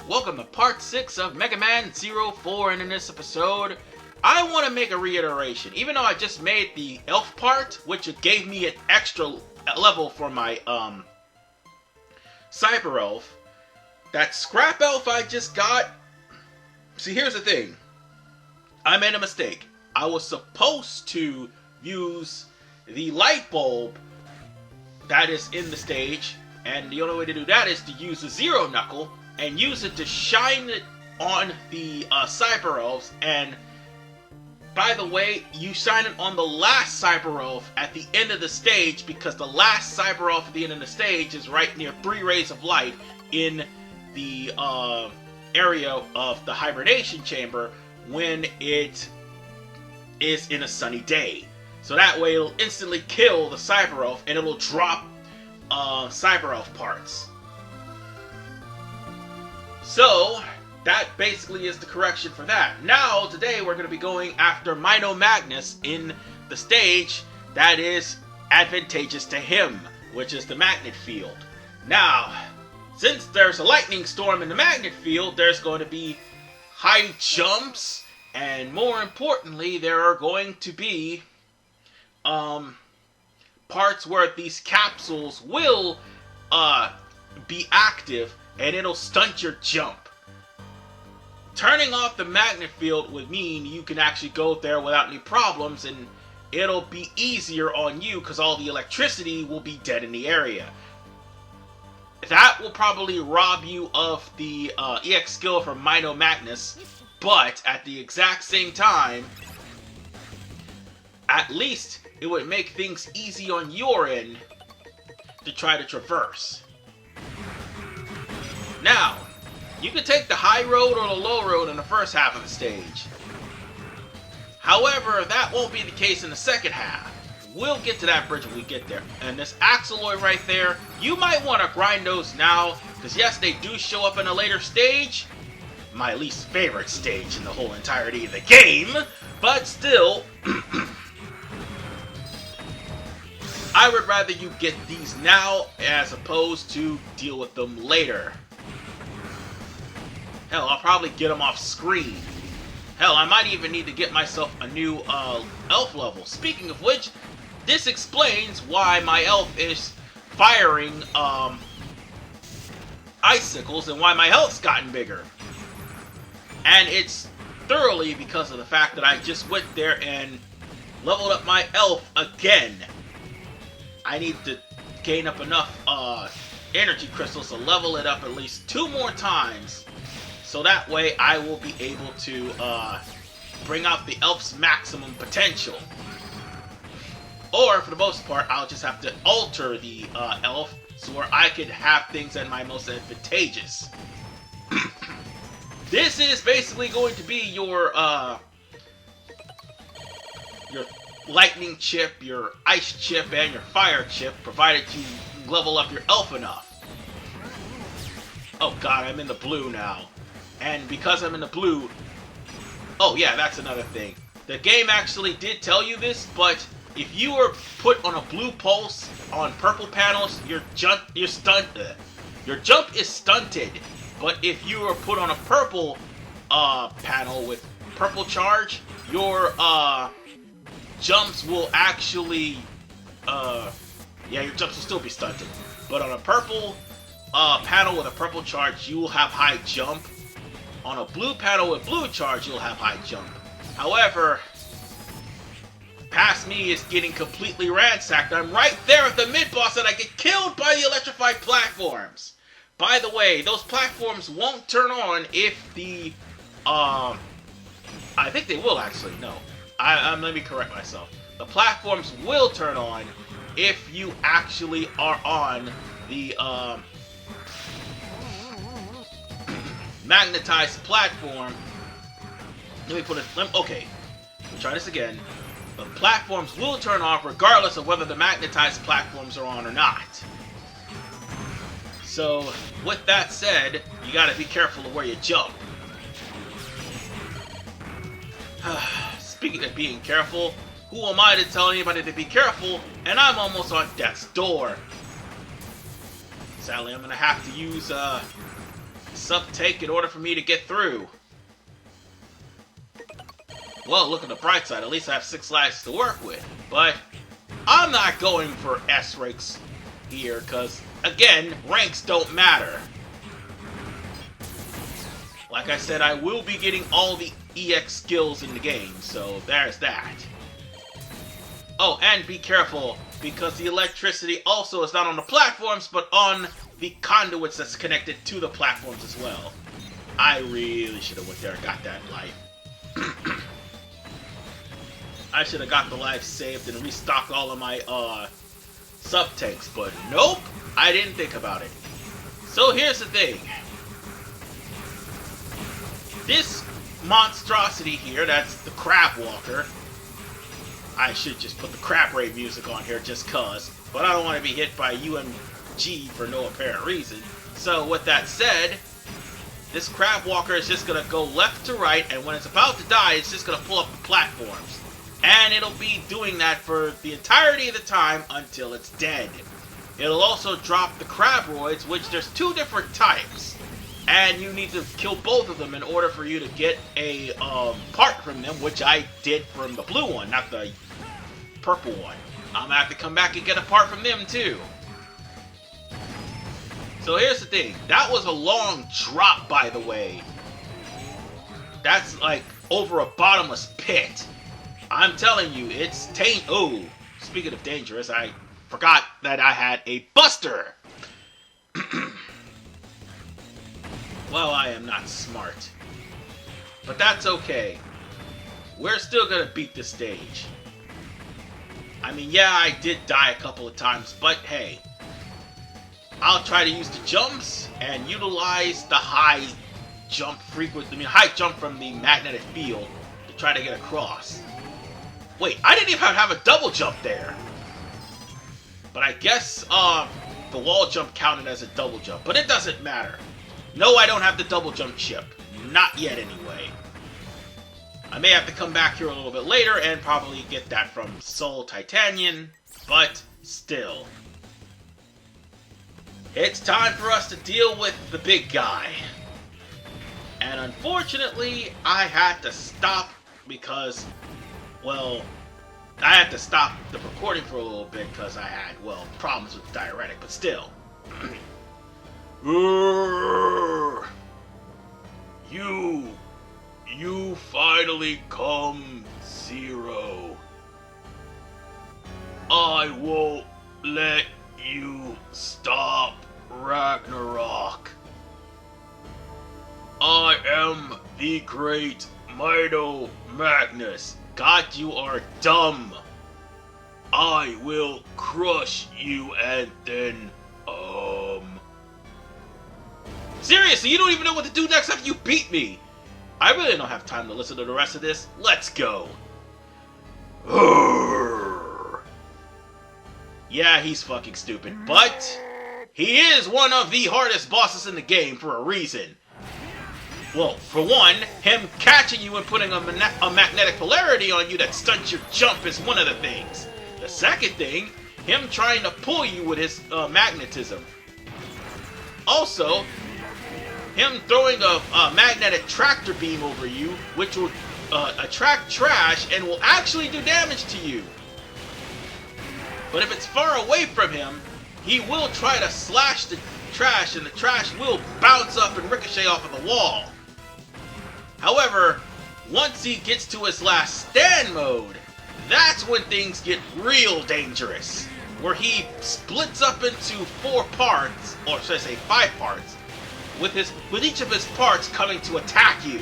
Welcome to part 6 of Mega Man 04, and in this episode, I want to make a reiteration. Even though I just made the elf part, which gave me an extra level for my, Cyber Elf, that Scrap Elf I just got... See, here's the thing. I made a mistake. I was supposed to use the light bulb that is in the stage, and the only way to do that is to use the Zero Knuckle and use it to shine it on the Cyber Elves. And by the way, you shine it on the last Cyber Elf at the end of the stage, because the last Cyber Elf at the end of the stage is right near 3 rays of light in the area of the hibernation chamber when it is in a sunny day. So that way it'll instantly kill the Cyber Elf and it'll drop Cyber Elf parts. So that basically is the correction for that. Now, today we're going to be going after Mino Magnus in the stage that is advantageous to him, which is the magnet field. Now, since there's a lightning storm in the magnet field, there's going to be high jumps, and more importantly, there are going to be parts where these capsules will be active, and it'll stunt your jump. Turning off the magnet field would mean you can actually go there without any problems, and it'll be easier on you because all the electricity will be dead in the area. That will probably rob you of the EX skill from Mino Magnus, but at the exact same time, at least it would make things easy on your end to try to traverse. Now, you can take the high road or the low road in the first half of the stage. However, that won't be the case in the second half. We'll get to that bridge when we get there. And this Axeloid right there, you might want to grind those now, because yes, they do show up in a later stage. My least favorite stage in the whole entirety of the game, but still, I would rather you get these now as opposed to deal with them later. Hell, I'll probably get them off screen. Hell, I might even need to get myself a new elf level. Speaking of which, this explains why my elf is firing icicles and why my health's gotten bigger. And it's thoroughly because of the fact that I just went there and leveled up my elf again. I need to gain up enough energy crystals to level it up at least 2 more times. So that way I will be able to bring out the elf's maximum potential. Or, for the most part, I'll just have to alter the elf so where I could have things at my most advantageous. This is basically going to be your lightning chip, your ice chip, and your fire chip, provided you level up your elf enough. Oh god, I'm in the blue now. And because I'm in the blue... Oh yeah, that's another thing. The game actually did tell you this, but if you were put on a blue pulse on purple panels, your jump is stunted. But if you were put on a purple panel with purple charge, your jumps will actually... yeah, your jumps will still be stunted. But on a purple panel with a purple charge, you will have high jump. On a blue panel with blue charge, you'll have high jump. However, past me is getting completely ransacked. I'm right there at the mid-boss and I get killed by the electrified platforms. By the way, those platforms won't turn on if the... I think they will actually, no. Let me correct myself. The platforms will turn on if you actually are on the, magnetized platform. Let me put it... Okay. Try this again. The platforms will turn off regardless of whether the magnetized platforms are on or not. So, with that said, you gotta be careful of where you jump. Speaking of being careful, who am I to tell anybody to be careful? And I'm almost on death's door. Sadly, I'm gonna have to use sub-tank in order for me to get through. Well, look at the bright side. At least I have 6 lives to work with. But I'm not going for S ranks here, because, again, ranks don't matter. Like I said, I will be getting all the EX skills in the game, so there's that. Oh, and be careful, because the electricity also is not on the platforms, but on the conduits that's connected to the platforms as well. I really should have went there and got that life. I should have got the life saved and restocked all of my sub-tanks, but nope, I didn't think about it. So here's the thing. This monstrosity here, that's the Crab Walker. I should just put the Crab Ray music on here just cuz, but I don't want to be hit by UMG for no apparent reason. So with that said, this Crab Walker is just going to go left to right, and when it's about to die, it's just going to pull up the platforms. And it'll be doing that for the entirety of the time until it's dead. It'll also drop the Crabroids, which there's 2 different types. And you need to kill both of them in order for you to get a part from them, which I did from the blue one, not the purple one. I'm gonna have to come back and get a part from them too. So here's the thing. That was a long drop, by the way. That's like over a bottomless pit. I'm telling you, it's oh, speaking of dangerous, I forgot that I had a buster. Well, I am not smart. But that's okay. We're still gonna beat this stage. I mean, yeah, I did die a couple of times, but hey. I'll try to use the jumps and utilize the high jump from the magnetic field to try to get across. Wait, I didn't even have a double jump there. But I guess the wall jump counted as a double jump, but it doesn't matter. No, I don't have the double jump chip. Not yet, anyway. I may have to come back here a little bit later and probably get that from Soul Titanium, but still. It's time for us to deal with the big guy. And unfortunately, I had to stop because, well, I had to stop the recording for a little bit because I had, well, problems with the diuretic, but still. You finally come, Zero. I won't let you stop Ragnarok. I am the great Mino Magnus. God, you are dumb. I will crush you and then, Seriously, you don't even know what to do next after you beat me. I really don't have time to listen to the rest of this. Let's go. Yeah, he's fucking stupid, but he is one of the hardest bosses in the game for a reason. Well, for one, him catching you and putting a magnetic polarity on you that stunts your jump is one of the things. The second thing, him trying to pull you with his magnetism. Also, him throwing a magnetic tractor beam over you, which will attract trash and will actually do damage to you. But if it's far away from him, he will try to slash the trash, and the trash will bounce up and ricochet off of the wall. However, once he gets to his last stand mode, that's when things get real dangerous, where he splits up into 4 parts, or should I say 5 parts, with each of his parts coming to attack you.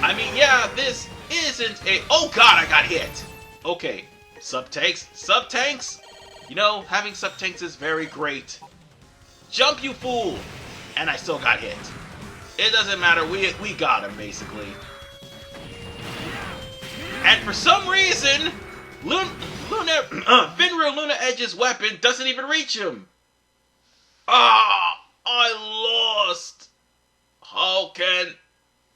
I mean, yeah, this isn't a... Oh god, I got hit! Okay, sub-tanks? You know, having sub-tanks is very great. Jump, you fool! And I still got hit. It doesn't matter, we got him, basically. And for some reason, Fenrir Luna Edge's weapon doesn't even reach him. Ah, I lost. How can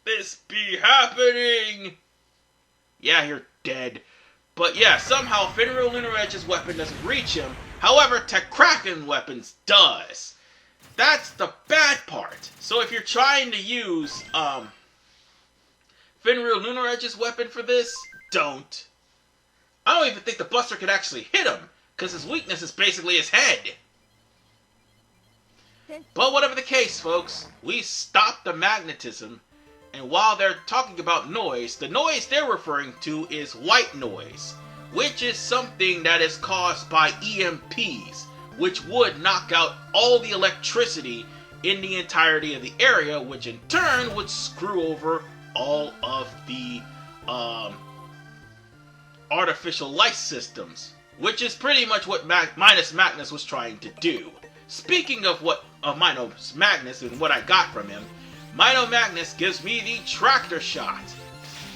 this be happening? Yeah, you're dead. But yeah, somehow Fenrir Luna Edge's weapon doesn't reach him. However, Kraken weapons does. That's the bad part. So if you're trying to use Fenrir Lunar Edge's weapon for this, don't. I don't even think the Buster could actually hit him, because his weakness is basically his head. But whatever the case, folks, we stopped the magnetism, and while they're talking about noise, the noise they're referring to is white noise, which is something that is caused by EMPs, which would knock out all the electricity in the entirety of the area, which in turn would screw over all of the artificial light systems, which is pretty much what Mino Magnus was trying to do. Speaking of Mino Magnus and what I got from him, Mino Magnus gives me the Tractor Shot,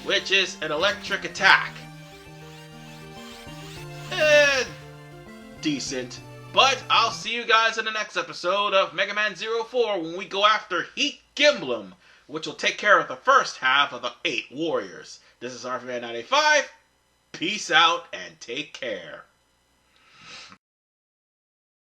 which is an electric attack. Decent. But I'll see you guys in the next episode of Mega Man 04 when we go after Heat Gimblem, which will take care of the first half of the 8 Warriors. This is RFman 95. Peace out and take care.